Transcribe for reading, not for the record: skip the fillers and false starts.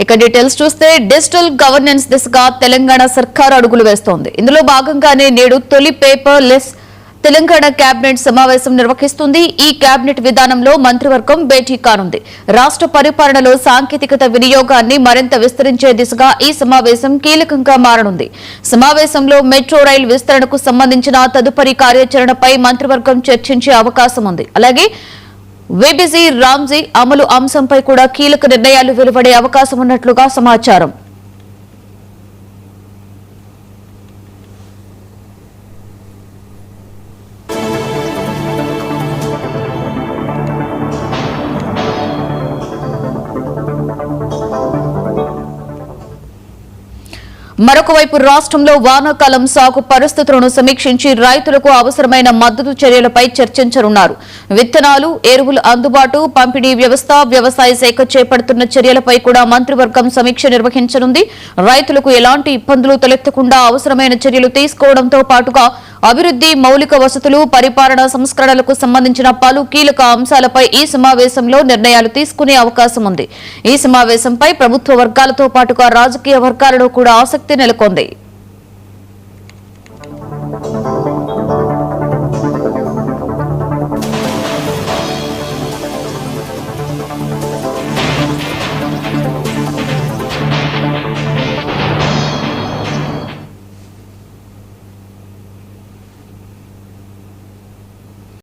ఇక డీటెయిల్స్ చూస్తే digital governance దిశగా తెలంగాణ సర్కార్ అడుగులు వేస్తోంది. ఇందులో భాగంగానే నేడు తొలి పేపర్ లెస్ తెలంగాణ కేబినెట్ సమావేశం నిర్వహిస్తుంది. ఈ కేబినెట్ విధానంలో మంత్రివర్గం భేటీ కానుంది. రాష్ట్ర పరిపాలనలో సాంకేతికత వినియోగాన్ని మరింత విస్తరించే దిశగా ఈ సమావేశం కీలకంగా మారనుంది. సమావేశంలో మెట్రో రైలు విస్తరణకు సంబంధించిన తదుపరి కార్యాచరణపై మంత్రివర్గం చర్చించే అవకాశం ఉంది. అలాగే విబిజి రామ్జీ అమలు అంశంపై కూడా కీలక నిర్ణయాలు వెలువడే అవకాశం ఉన్నట్లుగా సమాచారం. మరొకవైపు రాష్ట్రంలో వానాకాలం సాగు పరిస్థితులను సమీక్షించి రైతులకు అవసరమైన మద్దతు చర్యలపై చర్చించనున్నారు. విత్తనాలు, ఎరువుల అందుబాటు, పంపిణీ వ్యవస్థ, వ్యవసాయ శాఖ చేపడుతున్న చర్యలపై కూడా మంత్రివర్గం సమీక్ష నిర్వహించనుంది. రైతులకు ఎలాంటి ఇబ్బందులు తలెత్తకుండా అవసరమైన చర్యలు తీసుకోవడంతో పాటుగా అభివృద్ధి, మౌలిక వసతులు, పరిపాలనా సంస్కరణలకు సంబంధించిన పలు కీలక అంశాలపై ఈ సమావేశంలో నిర్ణయాలు తీసుకునే అవకాశం ఉంది. ఈ సమావేశంపై ప్రభుత్వ వర్గాలతో పాటుగా రాజకీయ వర్గాలలో కూడా ఆసక్తి నెలకొంది.